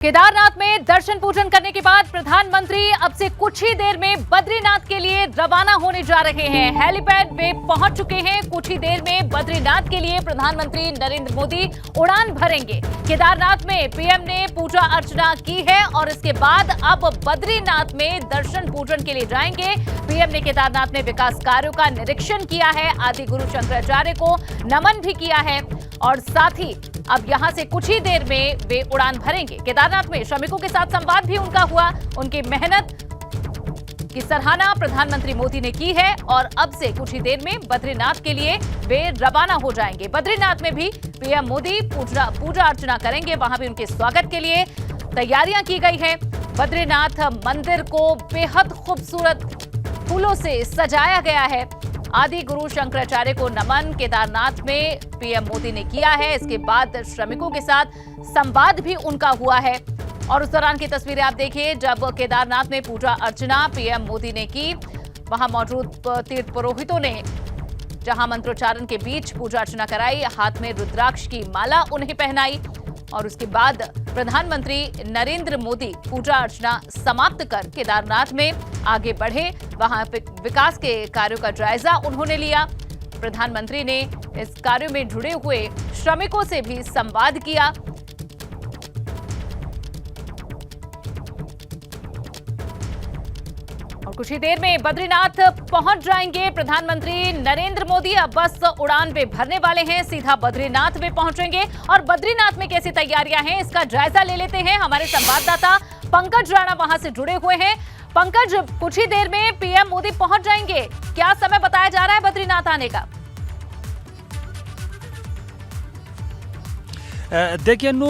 केदारनाथ में दर्शन पूजन करने के बाद प्रधानमंत्री अब से कुछ ही देर में बद्रीनाथ के लिए रवाना होने जा रहे हैं। हेलीपैड पे पहुंच चुके हैं। कुछ ही देर में बद्रीनाथ के लिए प्रधानमंत्री नरेंद्र मोदी उड़ान भरेंगे। केदारनाथ में पीएम ने पूजा अर्चना की है और इसके बाद अब बद्रीनाथ में दर्शन पूजन के लिए जाएंगे। पीएम ने केदारनाथ में विकास कार्यों का निरीक्षण किया है, आदि गुरु शंकराचार्य को नमन भी किया है और साथ ही अब यहां से कुछ ही देर में वे उड़ान भरेंगे। केदारनाथ में श्रमिकों के साथ संवाद भी उनका हुआ। उनकी मेहनत की सराहना प्रधानमंत्री मोदी ने की है और अब से कुछ ही देर में बद्रीनाथ के लिए वे रवाना हो जाएंगे। बद्रीनाथ में भी पीएम मोदी पूजा अर्चना करेंगे। वहां भी उनके स्वागत के लिए तैयारियां की गई है। बद्रीनाथ मंदिर को बेहद खूबसूरत फूलों से सजाया गया है। आदि गुरु शंकराचार्य को नमन केदारनाथ में पीएम मोदी ने किया है। इसके बाद श्रमिकों के साथ संवाद भी उनका हुआ है और उस दौरान की तस्वीरें आप देखिए जब केदारनाथ में पूजा अर्चना पीएम मोदी ने की। वहां मौजूद तीर्थ पुरोहितों ने जहां मंत्रोच्चारण के बीच पूजा अर्चना कराई, हाथ में रुद्राक्ष की माला उन्हें पहनाई और उसके बाद प्रधानमंत्री नरेंद्र मोदी पूजा अर्चना समाप्त कर केदारनाथ में आगे बढ़े। वहां विकास के कार्यों का जायजा उन्होंने लिया। प्रधानमंत्री ने इस कार्य में जुड़े हुए श्रमिकों से भी संवाद किया। और कुछ ही देर में बद्रीनाथ पहुंच जाएंगे प्रधानमंत्री नरेंद्र मोदी। अब बस उड़ान पे भरने वाले हैं, सीधा बद्रीनाथ में पहुंचेंगे और बद्रीनाथ में कैसी तैयारियां हैं इसका जायजा ले लेते हैं। हमारे संवाददाता पंकज राणा वहां से जुड़े हुए हैं। पंकज, कुछ ही देर में पीएम मोदी पहुंच जाएंगे, क्या समय बताया जा रहा है बद्रीनाथ आने का? देखिए अनु,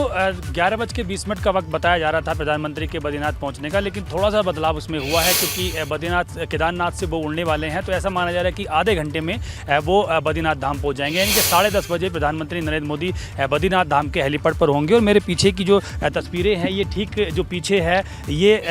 11:20 का वक्त बताया जा रहा था प्रधानमंत्री के बद्रीनाथ पहुंचने का, लेकिन थोड़ा सा बदलाव उसमें हुआ है क्योंकि केदारनाथ से वो उड़ने वाले हैं। तो ऐसा माना जा रहा है कि आधे घंटे में वो बद्रीनाथ धाम पहुंच जाएंगे। यानी कि 10:30 बजे प्रधानमंत्री नरेंद्र मोदी बद्रीनाथ धाम के हेलीपैड पर होंगे। और मेरे पीछे की जो तस्वीरें हैं, ये ठीक जो पीछे है, ये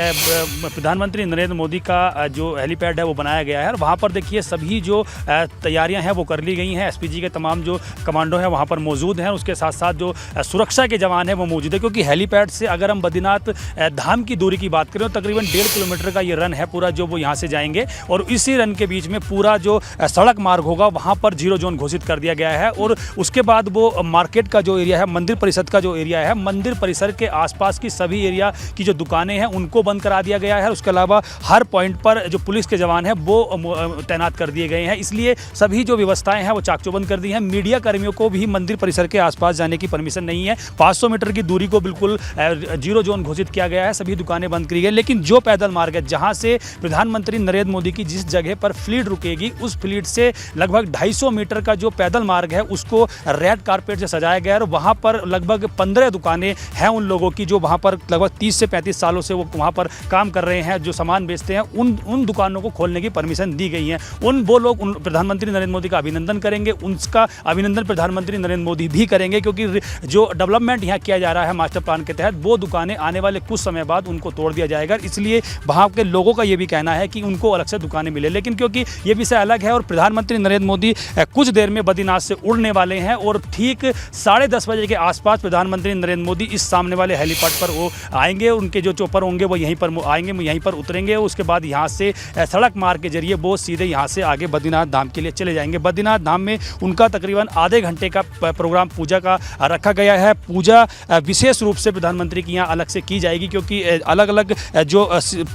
प्रधानमंत्री नरेंद्र मोदी का जो हेलीपैड है वो बनाया गया है। और वहाँ पर देखिए सभी जो तैयारियाँ हैं वो कर ली गई हैं। SPG के तमाम जो कमांडो हैं वहाँ पर मौजूद हैं। उसके साथ साथ जो सुरक्षा के जवान है वो मौजूद है, क्योंकि हेलीपैड से अगर हम बद्रीनाथ धाम की दूरी की बात करें तो तकरीबन 1.5 किलोमीटर का ये रन है पूरा, जो वो यहाँ से जाएंगे। और इसी रन के बीच में पूरा जो सड़क मार्ग होगा वहाँ पर 0 जोन घोषित कर दिया गया है। और उसके बाद वो मार्केट का जो एरिया है, मंदिर परिसर का जो एरिया है, मंदिर परिसर के आसपास की सभी एरिया की जो दुकानें हैं उनको बंद करा दिया गया है। उसके अलावा हर पॉइंट पर जो पुलिस के जवान हैं वो तैनात कर दिए गए हैं। इसलिए सभी जो व्यवस्थाएं हैं वो चाकचौबंद कर दी हैं। मीडिया कर्मियों को भी मंदिर परिसर के आसपास जाने की परमिशन नहीं है। 500 मीटर की दूरी को बिल्कुल 0 जोन घोषित किया गया है। सभी दुकानें बंद की गई। लेकिन जो पैदल मार्ग है जहां से प्रधानमंत्री नरेंद्र मोदी की जिस जगह पर फ्लीट रुकेगी, उस फ्लीट से लगभग 250 मीटर का जो पैदल मार्ग है उसको रेड कारपेट से सजाया गया है। और वहां पर लगभग 15 दुकानें हैं उन लोगों की जो वहां पर लगभग 30 से 35 सालों से वो वहां पर काम कर रहे हैं, जो सामान बेचते हैं। उन दुकानों को खोलने की परमिशन दी गई है। वो लोग प्रधानमंत्री नरेंद्र मोदी का अभिनंदन करेंगे। उसका अभिनंदन प्रधानमंत्री नरेंद्र मोदी भी करेंगे, क्योंकि जो डेवलपमेंट यहाँ किया जा रहा है मास्टर प्लान के तहत, वो दुकानें आने वाले कुछ समय बाद उनको तोड़ दिया जाएगा। इसलिए वहाँ के लोगों का ये भी कहना है कि उनको अलग से दुकानें मिले। लेकिन क्योंकि ये विषय अलग है और प्रधानमंत्री नरेंद्र मोदी कुछ देर में बद्रीनाथ से उड़ने वाले हैं और ठीक 10:30 बजे के आसपास प्रधानमंत्री नरेंद्र मोदी इस सामने वाले हेलीपैड पर वो आएंगे। उनके जो चौपर होंगे वो यहीं पर आएंगे, यहीं पर उतरेंगे। उसके बाद यहाँ से सड़क मार्ग के जरिए वो सीधे यहाँ से आगे बद्रीनाथ धाम के लिए चले जाएंगे। बद्रीनाथ धाम में उनका तकरीबन आधे घंटे का प्रोग्राम पूजा का रखा गया है। पूजा विशेष रूप से प्रधानमंत्री की यहाँ अलग से की जाएगी, क्योंकि अलग अलग जो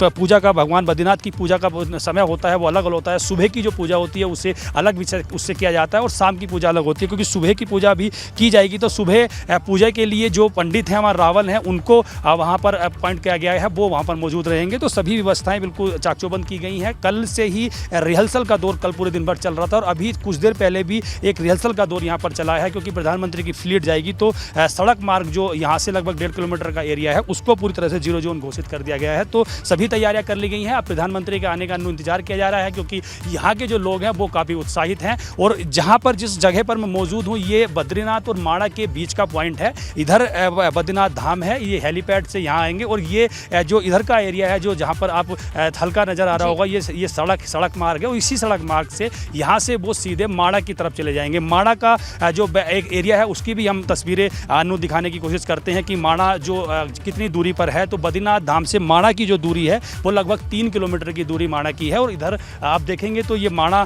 पूजा का, भगवान बद्रीनाथ की पूजा का समय होता है वो अलग अलग होता है। सुबह की जो पूजा होती है उससे अलग विषय उससे किया जाता है और शाम की पूजा अलग होती है। क्योंकि सुबह की पूजा भी की जाएगी तो सुबह पूजा के लिए जो पंडित हैं, हमारे रावल हैं, उनको वहाँ पर अपॉइंट किया गया है, वो वहाँ पर मौजूद रहेंगे। तो सभी व्यवस्थाएँ बिल्कुल चाकचौबंद की गई हैं। कल से ही रिहर्सल का दौर कल पूरे दिन भर चल रहा था और अभी कुछ देर पहले भी एक रिहर्सल का दौर यहाँ पर चला है, क्योंकि प्रधानमंत्री की फ्लीट जाएगी तो सड़क मार्ग जो यहाँ से लगभग 1.5 किलोमीटर का एरिया है उसको पूरी तरह से 0 जोन घोषित कर दिया गया है। तो सभी तैयारियां कर ली गई हैं। अब प्रधानमंत्री के आने का इंतजार किया जा रहा है, क्योंकि यहाँ के जो लोग हैं वो काफ़ी उत्साहित हैं। और जहाँ पर जिस जगह पर मैं मौजूद हूँ, ये बद्रीनाथ और माड़ा के बीच का पॉइंट है। इधर बद्रीनाथ धाम है, ये हेलीपैड से यहाँ आएंगे और ये जो इधर का एरिया है, जो जहाँ पर आप हल्का नज़र आ रहा होगा, ये सड़क मार्ग है। और इसी सड़क मार्ग से यहाँ से वो सीधे माड़ा की तरफ चले जाएंगे। माड़ा का जो एक एरिया है उसकी भी हम तस्वीरें अनु दिखाने की कोशिश करते हैं कि माणा जो कितनी दूरी पर है। तो बद्रीनाथ धाम से माणा की जो दूरी है वो लगभग 3 किलोमीटर की दूरी माणा की है। और इधर आप देखेंगे तो ये माणा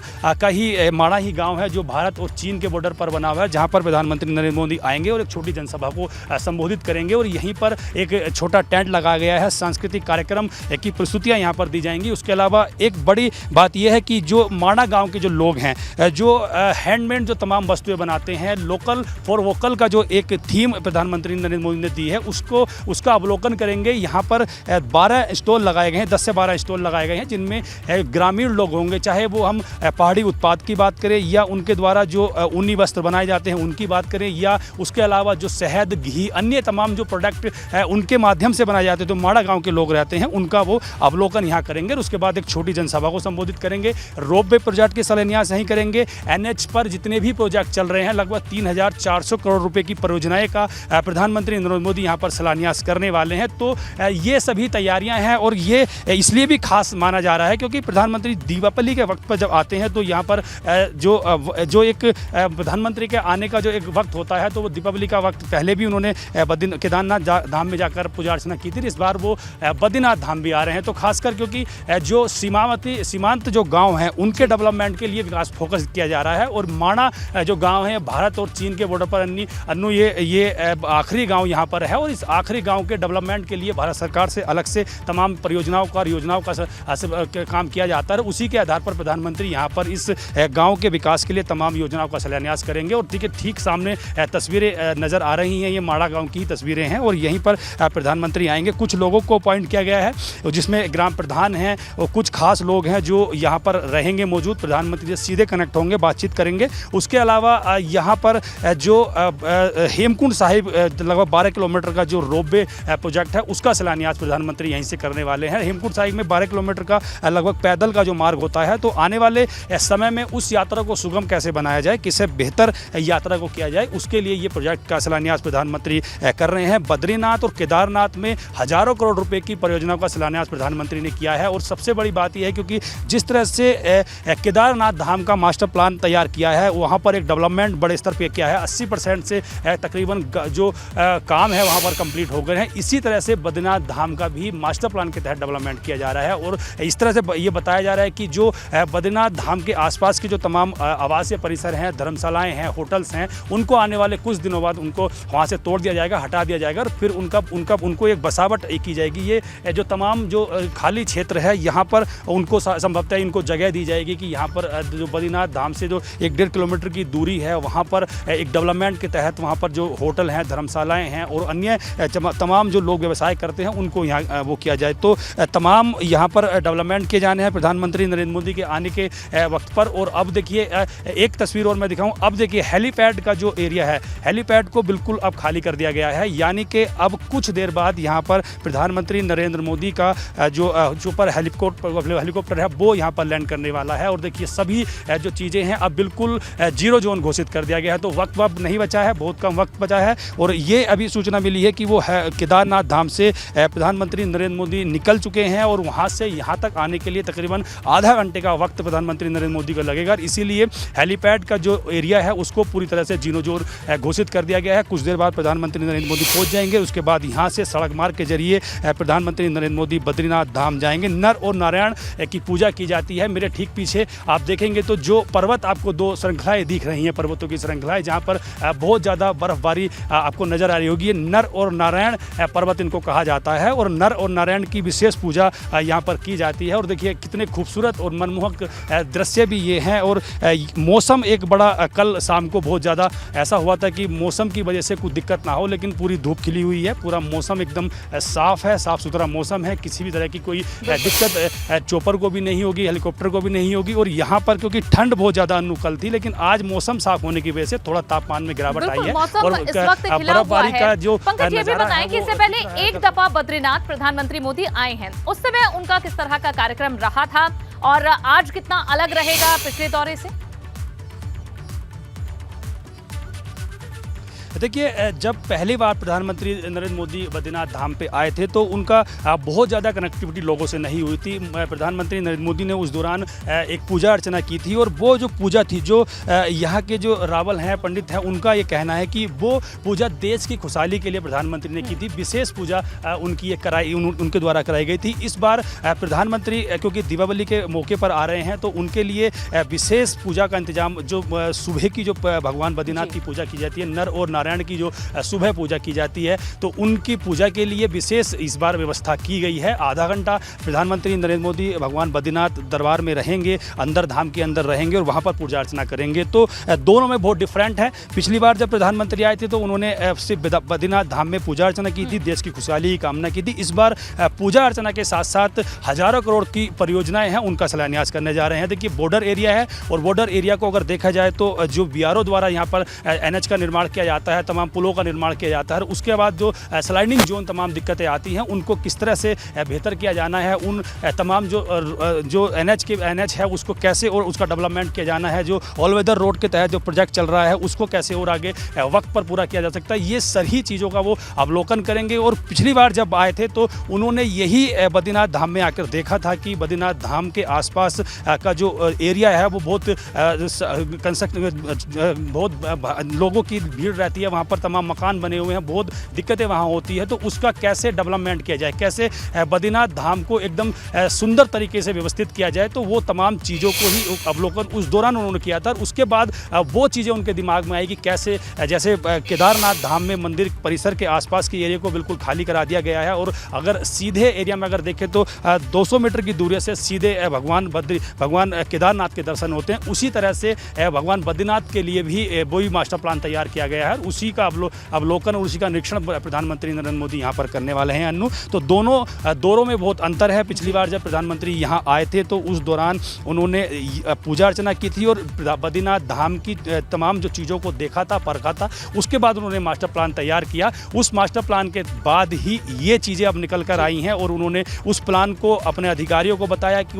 ही गाँव है जो भारत और चीन के बॉर्डर पर बना हुआ है, जहाँ पर प्रधानमंत्री नरेंद्र मोदी आएंगे और एक छोटी जनसभा को संबोधित करेंगे। और यहीं पर एक छोटा टेंट लगाया गया है, सांस्कृतिक कार्यक्रम की प्रस्तुतियाँ यहाँ पर दी जाएंगी। उसके अलावा एक बड़ी बात यह है कि जो माणा गांव के जो लोग हैं, जो हैंडमेड जो तमाम वस्तुएं बनाते हैं, लोकल फॉर वोकल का जो एक थीम प्रधानमंत्री नरेंद्र मोदी ने दी है उसका अवलोकन करेंगे। यहाँ पर 12 स्टॉल लगाए गए हैं, 10 से 12 स्टॉल लगाए गए हैं, जिनमें ग्रामीण लोग होंगे, चाहे वो हम पहाड़ी उत्पाद की बात करें या उनके द्वारा जो ऊनी वस्त्र बनाए जाते हैं उनकी बात करें, या उसके अलावा जो शहद, घी, अन्य तमाम जो प्रोडक्ट उनके माध्यम से बनाए जाते हैं, तो माणा गाँव के लोग रहते हैं, उनका वो अवलोकन यहाँ करेंगे। और उसके बाद एक छोटी जनसभा को संबोधित करेंगे। रोपवे प्रोजेक्ट के शिलान्यास यहीं करेंगे। एनएच पर जितने भी प्रोजेक्ट चल रहे हैं, लगभग 3400 करोड़ रुपए की परियोजनाएं का प्रधानमंत्री नरेंद्र मोदी यहाँ पर शिलान्यास करने वाले हैं। तो ये सभी तैयारियां हैं और ये इसलिए भी खास माना जा रहा है क्योंकि प्रधानमंत्री दीपावली के वक्त पर जब आते हैं तो यहाँ पर जो एक प्रधानमंत्री के आने का जो एक वक्त होता है, तो वो दीपावली का वक्त पहले भी उन्होंने केदारनाथ धाम में जाकर पूजा अर्चना की थी। इस बार वो बद्रीनाथ धाम भी आ रहे हैं। तो खासकर क्योंकि जो सीमांत जो गांव हैं उनके डेवलपमेंट के लिए विकास फोकस किया जा रहा है। और माणा जो गांव है भारत और चीन के बॉर्डर पर अन्नू ये आखिरी गांव यहाँ पर है। और इस आखिरी गांव के डेवलपमेंट के लिए भारत सरकार से अलग से तमाम परियोजनाओं का योजनाओं का काम किया जाता है। उसी के आधार पर प्रधानमंत्री यहाँ पर इस गाँव के विकास के लिए तमाम योजनाओं का शिलान्यास करेंगे। और ठीक सामने तस्वीरें नज़र आ रही हैं, ये माणा गाँव की तस्वीरें हैं और यहीं पर प्रधानमंत्री आएंगे। कुछ लोगों को अपॉइंट किया गया है जिसमें ग्राम प्रधान हैं और कुछ खास लोग हैं जो यहाँ पर रहेंगे मौजूद, प्रधानमंत्री से सीधे कनेक्ट होंगे, बातचीत करेंगे। उसके अलावा यहाँ पर जो हेमकुंड साहिब लगभग 12 किलोमीटर का जो रोपवे प्रोजेक्ट है उसका शिलान्यास प्रधानमंत्री यहीं से करने वाले हैं। हेमकुंड साहिब में 12 किलोमीटर का लगभग पैदल का जो मार्ग होता है, तो आने वाले समय में उस यात्रा को सुगम कैसे बनाया जाए, किसे बेहतर यात्रा को किया जाए, उसके लिए ये प्रोजेक्ट का शिलान्यास प्रधानमंत्री कर रहे हैं। बद्रीनाथ और केदारनाथ में हजारों करोड़ रुपए की परियोजनाओं का शिलान्यास प्रधानमंत्री ने किया है। और सबसे बड़ी बात यह है क्योंकि जिस तरह से केदारनाथ धाम का मास्टर प्लान तैयार किया है, वहाँ पर एक डेवलपमेंट बड़े स्तर पर किया है, 80% से तकरीबन जो काम है वहाँ पर कंप्लीट हो गए हैं। इसी तरह से बद्रीनाथ धाम का भी मास्टर प्लान के तहत डेवलपमेंट किया जा रहा है। और इस तरह से ये बताया जा रहा है कि जो बद्रीनाथ धाम के आसपास के जो तमाम आवासीय परिसर हैं, धर्मशालाएँ हैं, होटल्स हैं, उनको आने वाले कुछ दिनों बाद उनको वहाँ से तोड़ दिया जाएगा, हटा दिया जाएगा और फिर उनको एक बसावट की जाएगी। ये जो तमाम जो खाली क्षेत्र है यहाँ पर उनको संभवतः इनको जगह दी जाएगी कि यहाँ पर जो बद्रीनाथ धाम से जो 1-1.5 किलोमीटर की दूरी है वहाँ पर एक डेवलपमेंट के तहत वहाँ पर जो होटल हैं, धर्मशालाएँ हैं और अन्य तमाम जो लोग व्यवसाय करते हैं उनको यहाँ वो किया जाए। तो तमाम यहाँ पर डेवलपमेंट किए जाने हैं प्रधानमंत्री नरेंद्र मोदी के आने के वक्त पर। और अब देखिए एक तस्वीर और मैं दिखाऊँ, अब देखिए हेलीपैड का जो एरिया है, हेलीपैड को बिल्कुल अब खाली कर दिया गया है, यानी कि अब कुछ देर बाद यहाँ पर प्रधानमंत्री नरेंद्र मोदी का जो पर हेलीकॉप्टर है वो यहाँ पर लैंड करने वाला है। और देखिए सभी जो चीज़ें हैं अब बिल्कुल जीरो जोन घोषित कर दिया गया है। तो वक्त नहीं बचा है, बहुत कम वक्त बचा है। और ये अभी सूचना मिली है कि वो केदारनाथ धाम से प्रधानमंत्री नरेंद्र मोदी निकल चुके हैं और वहाँ से यहाँ तक आने के लिए तकरीबन आधा घंटे का वक्त प्रधानमंत्री नरेंद्र मोदी को लगेगा। इसीलिए हेलीपैड का जो एरिया है उसको पूरी तरह से जीरो जोन घोषित कर दिया गया है। कुछ देर बाद प्रधानमंत्री नरेंद्र मोदी पहुँच जाएंगे। उसके बाद यहाँ से सड़क मार्ग के जरिए प्रधानमंत्री नरेंद्र मोदी बद्रीनाथ धाम जाएंगे। नर और नारायण की पूजा की जाती है। मेरे ठीक पीछे आप देखेंगे तो जो पर्वत आपको 2 श्रृंखलाएं दिख रही हैं, पर्वतों की श्रृंखलाएं, जहाँ पर बहुत ज़्यादा बर्फबारी आपको नजर आ रही होगी। नर और नारायण पर्वत इनको कहा जाता है और नर और नारायण की विशेष पूजा यहाँ पर की जाती है। और देखिए कितने खूबसूरत और मनमोहक दृश्य भी ये हैं। और मौसम एक बड़ा कल शाम को बहुत ज़्यादा ऐसा हुआ था कि मौसम की वजह से कोई दिक्कत ना हो, लेकिन पूरी धूप खिली हुई है, पूरा मौसम एकदम साफ़ है, साफ़ सुथरा मौसम है, किसी भी तरह की कोई दिक्कत चॉपर को भी नहीं होगी, हेलीकॉप्टर को भी नहीं होगी। और यहाँ पर क्योंकि ठंड बहुत ज़्यादा अनुकूल थी, लेकिन आज मौसम साफ होने की वजह से थोड़ा तापमान में गिरावट आई है। और बर्फबारी का जो नजारा है, इससे पहले एक दफा बद्रीनाथ प्रधानमंत्री मोदी आए हैं, उस समय उनका किस तरह का कार्यक्रम रहा था और आज कितना अलग रहेगा पिछले दौरे से? देखिए, जब पहली बार प्रधानमंत्री नरेंद्र मोदी बद्रीनाथ धाम पे आए थे तो उनका बहुत ज़्यादा कनेक्टिविटी लोगों से नहीं हुई थी। प्रधानमंत्री नरेंद्र मोदी ने उस दौरान एक पूजा अर्चना की थी और वो जो पूजा थी, जो यहाँ के जो रावल हैं, पंडित हैं, उनका ये कहना है कि वो पूजा देश की खुशहाली के लिए प्रधानमंत्री ने की थी। विशेष पूजा उनकी उनके द्वारा कराई गई थी। इस बार प्रधानमंत्री क्योंकि दीपावली के मौके पर आ रहे हैं तो उनके लिए विशेष पूजा का इंतजाम, जो सुबह की जो भगवान बद्रीनाथ की पूजा की जाती है, नर और नारायण की जो सुबह पूजा की जाती है, तो उनकी पूजा के लिए विशेष इस बार व्यवस्था की गई है। आधा घंटा प्रधानमंत्री नरेंद्र मोदी भगवान बद्रीनाथ दरबार में रहेंगे, अंदर धाम के अंदर रहेंगे और वहाँ पर पूजा अर्चना करेंगे। तो दोनों में बहुत डिफरेंट है। पिछली बार जब प्रधानमंत्री आए थे तो उन्होंने सिर्फ बद्रीनाथ धाम में पूजा अर्चना की थी, देश की खुशहाली की कामना की थी। इस बार पूजा अर्चना के साथ साथ हजारों करोड़ की परियोजनाएं हैं, उनका शिलान्यास करने जा रहे हैं। देखिए, बॉर्डर एरिया है और बॉर्डर एरिया को अगर देखा जाए तो जो बीआरओ द्वारा यहाँ पर एनएच का निर्माण किया जाता है, तमाम पुलों का निर्माण किया जाता है, उसके बाद जो स्लाइडिंग जोन तमाम दिक्कतें आती हैं, उनको किस तरह से बेहतर किया जाना है, उन तमाम जो एनएच है उसको कैसे और उसका डेवलपमेंट किया जाना है, जो ऑल वेदर रोड के तहत जो प्रोजेक्ट चल रहा है उसको कैसे और आगे वक्त पर पूरा किया जा सकता है, ये सभी चीज़ों का वो अवलोकन करेंगे। और पिछली बार जब आए थे तो उन्होंने यही बद्रीनाथ धाम में आकर देखा था कि बद्रीनाथ धाम के आसपास का जो एरिया है वो बहुत लोगों की भीड़ रहती है, वहाँ पर तमाम मकान बने हुए हैं, बहुत दिक्कतें वहाँ होती है। तो उसका कैसे डेवलपमेंट किया जाए, कैसे बद्रीनाथ धाम को एकदम सुंदर तरीके से व्यवस्थित किया जाए, तो वो तमाम चीज़ों को ही अवलोकन उस दौरान उन्होंने किया था। उसके बाद वो चीज़ें उनके दिमाग में आई कि कैसे, जैसे केदारनाथ धाम में मंदिर परिसर के आसपास के एरिया को बिल्कुल खाली करा दिया गया है और अगर सीधे एरिया में अगर देखें तो 200 मीटर की दूरी से सीधे भगवान केदारनाथ के दर्शन होते हैं। उसी तरह से भगवान बद्रीनाथ के लिए भी वही मास्टर प्लान तैयार किया गया है। उसी का अवलोकन और उसी का निरीक्षण प्रधानमंत्री नरेंद्र मोदी यहाँ पर करने वाले हैं। अन्नू, तो दोनों दौरों में बहुत अंतर है। पिछली बार जब प्रधानमंत्री यहाँ आए थे तो उस दौरान उन्होंने पूजा अर्चना की थी और बद्रीनाथ धाम की तमाम जो चीज़ों को देखा था, परखा था, उसके बाद उन्होंने मास्टर प्लान तैयार किया। उस मास्टर प्लान के बाद ही ये चीज़ें अब निकल कर आई हैं और उन्होंने उस प्लान को अपने अधिकारियों को बताया कि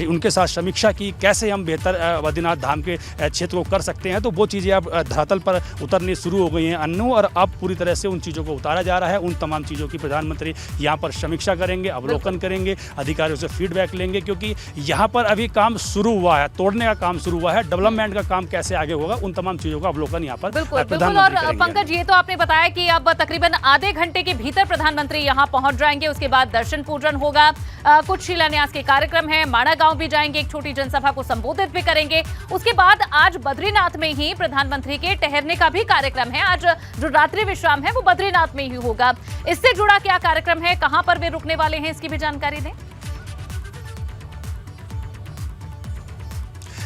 उनके साथ समीक्षा की, कैसे हम बेहतर बद्रीनाथ धाम के क्षेत्र को कर सकते हैं। तो वो चीज़ें अब धरातल पर उतरनी शुरू हो गई हैं अन्नू, और अब पूरी तरह से उन चीज़ों को उतारा जा रहा है। उन तमाम चीज़ों की प्रधानमंत्री यहाँ पर समीक्षा करेंगे, अवलोकन करेंगे, अधिकारियों से फीडबैक लेंगे, क्योंकि यहाँ पर अभी काम शुरू हुआ है, तोड़ने का काम शुरू हुआ है, डेवलपमेंट का काम कैसे आगे होगा, उन तमाम चीज़ों का अवलोकन यहाँ पर बिल्कुल। और पंकज, ये तो आपने बताया कि अब तकरीबन आधे घंटे के भीतर प्रधानमंत्री यहाँ पहुंच जाएंगे, उसके बाद दर्शन पूजन होगा, कुछ शिलान्यास के कार्यक्रम है, माणा गांव भी जाएंगे, एक छोटी जनसभा को संबोधित भी करेंगे। उसके बाद आज बद्रीनाथ में ही प्रधानमंत्री के ठहरने का भी कार्यक्रम है। आज जो रात्रि विश्राम है वो बद्रीनाथ में ही होगा। इससे जुड़ा क्या कार्यक्रम है, कहां पर वे रुकने वाले हैं, इसकी भी जानकारी दें।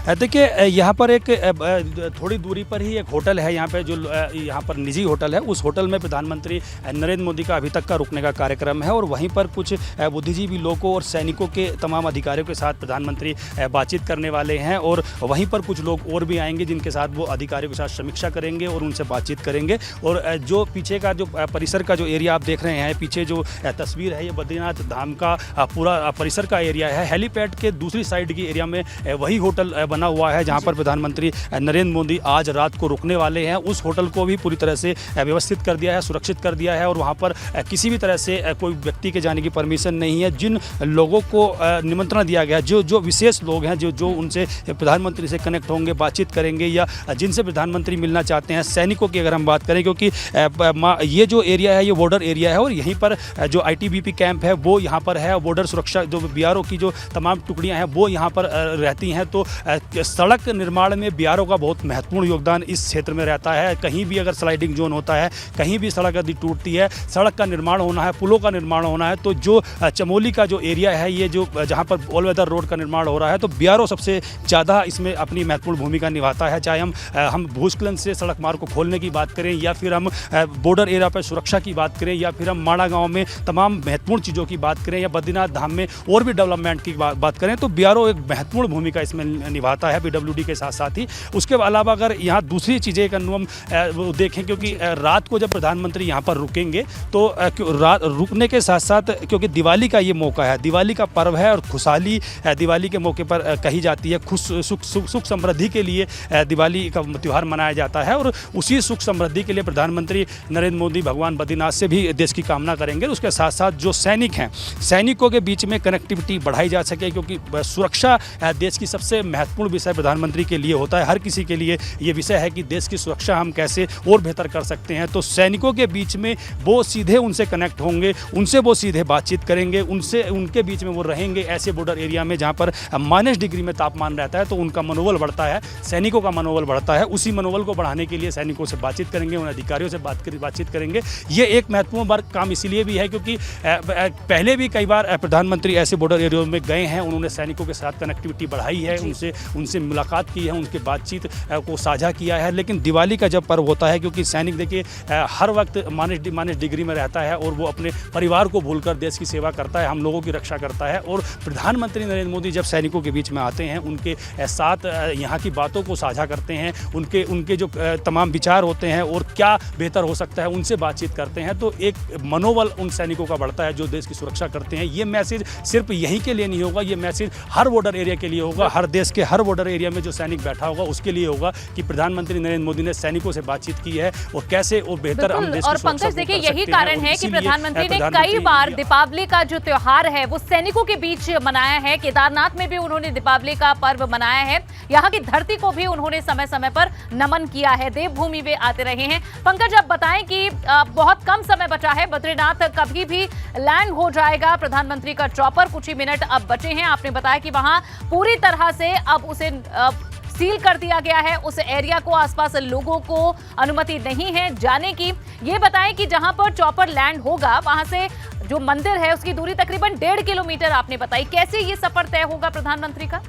देखिए, यहाँ पर एक थोड़ी दूरी पर ही एक होटल है, यहाँ पे जो यहाँ पर निजी होटल है, उस होटल में प्रधानमंत्री नरेंद्र मोदी का अभी तक का रुकने का कार्यक्रम है और वहीं पर कुछ बुद्धिजीवी लोगों और सैनिकों के तमाम अधिकारियों के साथ प्रधानमंत्री बातचीत करने वाले हैं और वहीं पर कुछ लोग और भी आएंगे जिनके साथ वो अधिकारियों के साथ समीक्षा करेंगे और उनसे बातचीत करेंगे। और जो पीछे का जो परिसर का जो एरिया आप देख रहे हैं, पीछे जो तस्वीर है, ये बद्रीनाथ धाम का पूरा परिसर का एरिया है। हेलीपैड के दूसरी साइड की एरिया में वही होटल बना हुआ है जहां पर प्रधानमंत्री नरेंद्र मोदी आज रात को रुकने वाले हैं। उस होटल को भी पूरी तरह से व्यवस्थित कर दिया है, सुरक्षित कर दिया है और वहां पर किसी भी तरह से कोई व्यक्ति के जाने की परमिशन नहीं है। जिन लोगों को निमंत्रण दिया गया, जो विशेष लोग हैं, जो उनसे प्रधानमंत्री से कनेक्ट होंगे, बातचीत करेंगे या जिनसे प्रधानमंत्री मिलना चाहते हैं, सैनिकों की अगर हम बात करें, क्योंकि ये जो एरिया है ये बॉर्डर एरिया है और यहीं पर जो ITBP कैंप है वो यहाँ पर है। बॉर्डर सुरक्षा जो BRO की जो तमाम टुकड़ियाँ हैं वो यहाँ पर रहती हैं। तो सड़क निर्माण में BRO का बहुत महत्वपूर्ण योगदान इस क्षेत्र में रहता है। कहीं भी अगर स्लाइडिंग जोन होता है, कहीं भी सड़क यदि टूटती है, सड़क का निर्माण होना है, पुलों का निर्माण होना है, तो जो चमोली का जो एरिया है, ये जो जहाँ पर ऑल वेदर रोड का निर्माण हो रहा है, तो BRO सबसे ज़्यादा इसमें अपनी महत्वपूर्ण भूमिका निभाता है। चाहे हम भूस्खलन से सड़क मार्ग को खोलने की बात करें या फिर हम बॉर्डर एरिया पर सुरक्षा की बात करें या फिर हम माणा गाँव में तमाम महत्वपूर्ण चीज़ों की बात करें या बद्रीनाथ धाम में और भी डेवलपमेंट की बात करें, तो BRO एक महत्वपूर्ण भूमिका इसमें निभाता आता है पीडब्ल्यूडी के साथ साथ ही। उसके अलावा अगर यहाँ दूसरी चीज़ें एक हम देखें, क्योंकि रात को जब प्रधानमंत्री यहाँ पर रुकेंगे तो रुकने के साथ साथ, क्योंकि दिवाली का ये मौका है, दिवाली का पर्व है और खुशहाली दिवाली के मौके पर कही जाती है, सुख समृद्धि के लिए दिवाली का त्यौहार मनाया जाता है और उसी सुख समृद्धि के लिए प्रधानमंत्री नरेंद्र मोदी भगवान बद्रीनाथ से भी देश की कामना करेंगे। उसके साथ साथ जो सैनिक हैं, सैनिकों के बीच में कनेक्टिविटी बढ़ाई जा सके, क्योंकि सुरक्षा देश की सबसे महत्वपूर्ण विषय प्रधानमंत्री के लिए होता है। हर किसी के लिए ये विषय है कि देश की सुरक्षा हम कैसे और बेहतर कर सकते हैं। तो सैनिकों के बीच में वो सीधे उनसे कनेक्ट होंगे, उनसे वो सीधे बातचीत करेंगे, उनसे उनके बीच में वो रहेंगे ऐसे बॉर्डर एरिया में जहाँ पर -डिग्री में तापमान रहता है, तो उनका मनोबल बढ़ता है, सैनिकों का मनोबल बढ़ता है। उसी मनोबल को बढ़ाने के लिए सैनिकों से बातचीत करेंगे, उन अधिकारियों से बातचीत करेंगे। ये एक महत्वपूर्ण काम इसीलिए भी है क्योंकि पहले भी कई बार प्रधानमंत्री ऐसे बॉर्डर एरिया में गए हैं, उन्होंने सैनिकों के साथ कनेक्टिविटी बढ़ाई है, उनसे मुलाकात की है, उनके बातचीत को साझा किया है। लेकिन दिवाली का जब पर्व होता है, क्योंकि सैनिक देखिए हर वक्त -डिग्री में रहता है और वो अपने परिवार को भूलकर देश की सेवा करता है, हम लोगों की रक्षा करता है। और प्रधानमंत्री नरेंद्र मोदी जब सैनिकों के बीच में आते हैं, उनके साथ यहाँ की बातों को साझा करते हैं, उनके जो तमाम विचार होते हैं और क्या बेहतर हो सकता है उनसे बातचीत करते हैं, तो एक मनोबल उन सैनिकों का बढ़ता है जो देश की सुरक्षा करते हैं। ये मैसेज सिर्फ यहीं के लिए नहीं होगा, ये मैसेज हर बॉर्डर एरिया के लिए होगा, हर देश के हर बॉर्डर एरिया में जो सैनिक बैठा होगा उसके लिए होगा कि प्रधानमंत्री नरेंद्र मोदी ने सैनिकों से बातचीत की है और कैसे वो बेहतर हम देश और पंकज देखिए यही कारण है कि प्रधानमंत्री ने कई बार दीपावली का जो त्योहार है वो सैनिकों के बीच मनाया है। केदारनाथ में भी उन्होंने दीपावली का पर्व मनाया है, यहाँ की धरती को भी उन्होंने समय समय पर नमन किया है, देवभूमि वे आते रहे हैं। पंकज आप बताएं कि बहुत कम समय बचा है, बद्रीनाथ कभी भी लैंड हो जाएगा प्रधानमंत्री का चॉपर, कुछ ही मिनट अब बचे हैं। आपने बताया कि वहां पूरी तरह से अब उसे सील कर दिया गया है, उस एरिया को, आसपास लोगों को अनुमति नहीं है जाने की। ये बताएं कि जहां पर चॉपर लैंड होगा वहां से जो मंदिर है उसकी दूरी तकरीबन 1.5 किलोमीटर आपने बताई, कैसे ये सफर तय होगा प्रधानमंत्री का?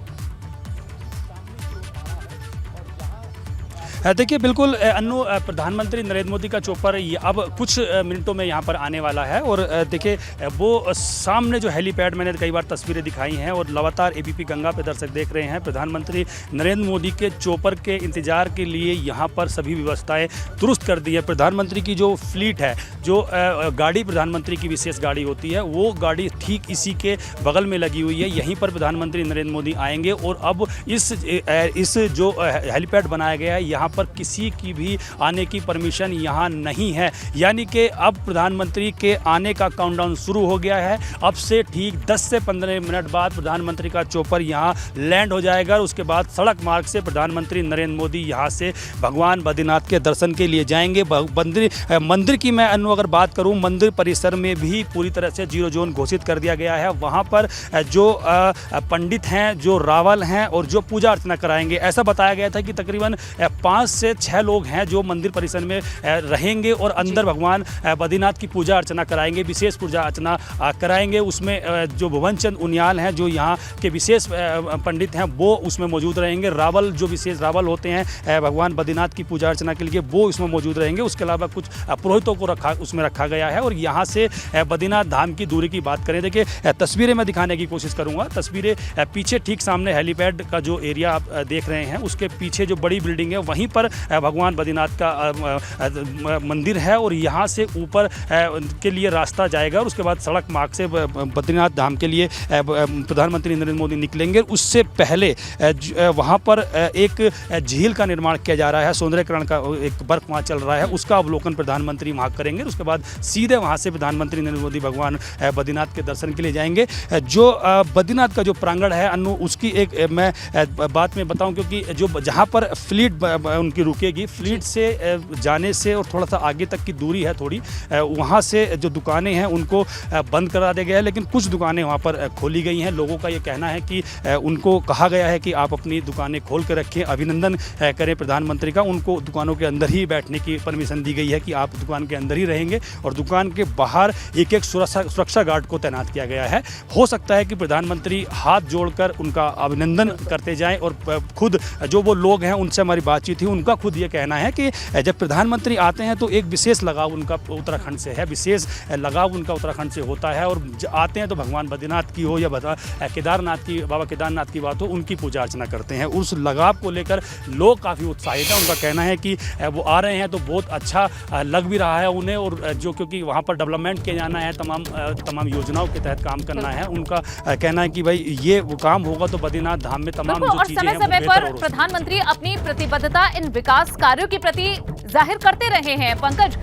देखिए बिल्कुल अन्नू, प्रधानमंत्री नरेंद्र मोदी का चॉपर अब कुछ मिनटों में यहाँ पर आने वाला है और देखिए वो सामने जो हेलीपैड, मैंने कई बार तस्वीरें दिखाई हैं और लगातार एबीपी गंगा पे दर्शक देख रहे हैं, प्रधानमंत्री नरेंद्र मोदी के चॉपर के इंतजार के लिए यहाँ पर सभी व्यवस्थाएं दुरुस्त कर दी है। प्रधानमंत्री की जो फ्लीट है, जो गाड़ी प्रधानमंत्री की विशेष गाड़ी होती है, वो गाड़ी ठीक इसी के बगल में लगी हुई है। यहीं पर प्रधानमंत्री नरेंद्र मोदी आएंगे और अब इस जो हेलीपैड बनाया गया है यहाँ पर किसी की भी आने की परमिशन यहाँ नहीं है, यानी कि अब प्रधानमंत्री के आने का काउंटडाउन शुरू हो गया है। अब से ठीक 10 से 15 मिनट बाद प्रधानमंत्री का चॉपर यहाँ लैंड हो जाएगा और उसके बाद सड़क मार्ग से प्रधानमंत्री नरेंद्र मोदी यहाँ से भगवान बद्रीनाथ के दर्शन के लिए जाएंगे। मंदिर की मैं अगर बात करूँ, मंदिर परिसर में भी पूरी तरह से 0 जोन घोषित कर दिया गया है। वहाँ पर जो पंडित हैं, जो रावल हैं और जो पूजा अर्चना कराएंगे, ऐसा बताया गया था कि तकरीबन 5 से 6 लोग हैं जो मंदिर परिसर में रहेंगे और अंदर भगवान बद्रीनाथ की पूजा अर्चना कराएंगे, विशेष पूजा अर्चना कराएंगे। उसमें जो भुवन चंद उनियाल हैं, जो यहाँ के विशेष पंडित हैं, वो उसमें मौजूद रहेंगे। रावल, जो विशेष रावल होते हैं भगवान बद्रीनाथ की पूजा अर्चना के लिए, वो उसमें मौजूद रहेंगे। उसके अलावा कुछ पुरोहितों को उसमें रखा गया है। और यहाँ से बद्रीनाथ धाम की दूरी की बात करें, देखिए तस्वीरें मैं दिखाने की कोशिश करूँगा। तस्वीरें पीछे ठीक सामने हेलीपैड का जो एरिया आप देख रहे हैं, उसके पीछे जो बड़ी बिल्डिंग है वहीं पर भगवान बद्रीनाथ का मंदिर है और यहाँ से ऊपर के लिए रास्ता जाएगा और उसके बाद सड़क मार्ग से बद्रीनाथ धाम के लिए प्रधानमंत्री नरेंद्र मोदी निकलेंगे। उससे पहले वहाँ पर एक झील का निर्माण किया जा रहा है, सौंदर्यकरण का एक वर्क वहाँ चल रहा है, उसका अवलोकन प्रधानमंत्री वहाँ करेंगे। उसके बाद सीधे वहाँ से प्रधानमंत्री नरेंद्र मोदी भगवान बद्रीनाथ के दर्शन के लिए जाएंगे। जो बद्रीनाथ का जो प्रांगण है अन्नू, उसकी एक मैं बात में बताऊँ, क्योंकि जो जहाँ पर फ्लीट उनकी रुकेगी, फ्लीट से जाने से और थोड़ा सा आगे तक की दूरी है थोड़ी, वहाँ से जो दुकानें हैं उनको बंद करा दिया गया है, लेकिन कुछ दुकानें वहाँ पर खोली गई हैं। लोगों का ये कहना है कि उनको कहा गया है कि आप अपनी दुकानें खोल कर रखें, अभिनंदन करें प्रधानमंत्री का। उनको दुकानों के अंदर ही बैठने की परमिशन दी गई है कि आप दुकान के अंदर ही रहेंगे और दुकान के बाहर एक सुरक्षा गार्ड को तैनात किया गया है। हो सकता है कि प्रधानमंत्री हाथ जोड़कर उनका अभिनंदन करते जाएं और खुद जो वो लोग हैं उनसे हमारी बातचीत हुई, उनका खुद ये कहना है कि जब प्रधानमंत्री आते हैं तो एक विशेष लगाव उनका उत्तराखंड से है, विशेष लगाव उनका उत्तराखंड से होता है। और आते हैं तो भगवान बद्रीनाथ की हो या केदारनाथ की, बाबा केदारनाथ की बात हो, उनकी पूजा अर्चना करते हैं। उस लगाव को लेकर लोग काफ़ी उत्साहित हैं। उनका कहना है कि वो आ रहे हैं तो बहुत अच्छा लग भी रहा है उन्हें, और जो क्योंकि वहाँ पर डेवलपमेंट किया जाना है, तमाम योजनाओं के तहत काम करना है। उनका कहना है कि भाई ये वो काम होगा तो बद्रीनाथ धाम में तमाम जो चीजें हैं वो समय बेहतर पर प्रधानमंत्री अपनी प्रतिबद्धता इन विकास कार्यों के प्रति जाहिर करते रहे हैं। पंकज,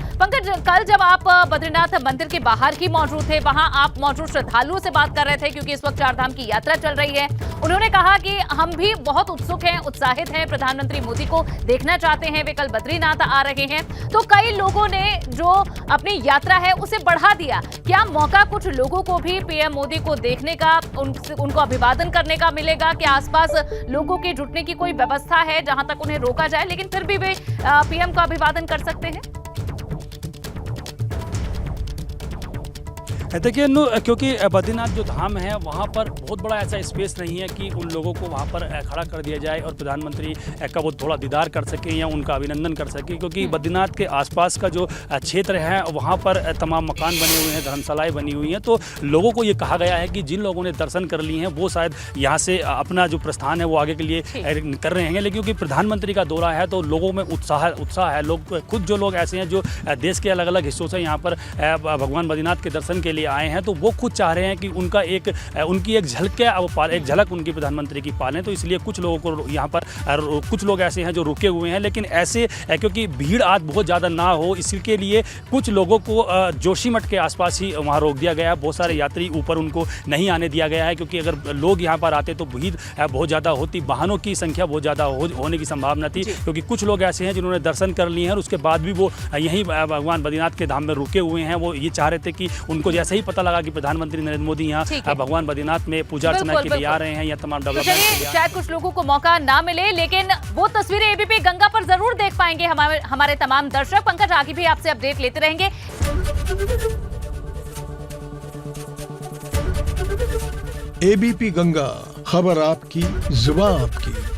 कल जब आप बद्रीनाथ मंदिर के बाहर ही मौजूद थे, वहां आप मौजूद श्रद्धालुओं से बात कर रहे थे क्योंकि इस वक्त चारधाम की यात्रा चल रही है। उन्होंने कहा कि हम भी बहुत उत्सुक हैं, उत्साहित हैं, प्रधानमंत्री मोदी को देखना चाहते हैं, वे कल बद्रीनाथ आ रहे हैं। तो कई लोगों ने जो अपनी यात्रा है उसे बढ़ा दिया। क्या मौका कुछ लोगों को भी पीएम मोदी को देखने का, उनको अभिवादन करने का मिलेगा? क्या आसपास लोगों के जुटने की कोई व्यवस्था है जहां तक उन्हें रोका जाए लेकिन फिर भी वे पीएम का अभिवादन कर सकते हैं? देखिए क्योंकि बद्रीनाथ जो धाम है वहाँ पर बहुत बड़ा ऐसा स्पेस नहीं है कि उन लोगों को वहाँ पर खड़ा कर दिया जाए और प्रधानमंत्री का वो थोड़ा दीदार कर सके या उनका अभिनंदन कर सके, क्योंकि बद्रीनाथ के आसपास का जो क्षेत्र है वहाँ पर तमाम मकान बने हुए हैं, धर्मशालाएँ बनी हुई हैं। तो लोगों को ये कहा गया है कि जिन लोगों ने दर्शन कर लिए हैं वो शायद यहाँ से अपना जो प्रस्थान है वो आगे के लिए कर रहे हैं। लेकिन क्योंकि प्रधानमंत्री का दौरा है तो लोगों में उत्साह है। लोग खुद जो लोग ऐसे हैं जो देश के अलग अलग हिस्सों से यहाँ पर भगवान बद्रीनाथ के दर्शन के लिए आए हैं, तो वो खुद चाह रहे हैं कि उनकी एक झलक उनकी प्रधानमंत्री की पालें। तो इसलिए कुछ लोगों को यहाँ पर कुछ लोग ऐसे हैं जो रुके हुए हैं, लेकिन ऐसे क्योंकि भीड़ आज बहुत ज़्यादा ना हो इसके लिए कुछ लोगों को जोशीमठ के आसपास ही वहाँ रोक दिया गया है। बहुत सारे यात्री ऊपर उनको नहीं आने दिया गया है, क्योंकि अगर लोग यहाँ पर आते तो भीड़ बहुत ज़्यादा होती, वाहनों की संख्या बहुत ज़्यादा होने की संभावना थी। क्योंकि कुछ लोग ऐसे हैं जिन्होंने दर्शन कर लिए हैं और उसके बाद भी वो यहीं भगवान बद्रीनाथ के धाम में रुके हुए हैं। वो ये चाह रहे थे कि उनको जैसे ही पता लगा कि प्रधानमंत्री नरेंद्र मोदी यहाँ भगवान बद्रीनाथ में पूजा अर्चना के लिए आ रहे हैं या तमाम डेवलपमेंट के लिए, शायद कुछ लोगों को मौका ना मिले, लेकिन वो तस्वीरें एबीपी गंगा पर जरूर देख पाएंगे हमारे तमाम दर्शक। पंकज, आगे भी आपसे अपडेट लेते रहेंगे। एबीपी गंगा, खबर आपकी, जुबान आपकी।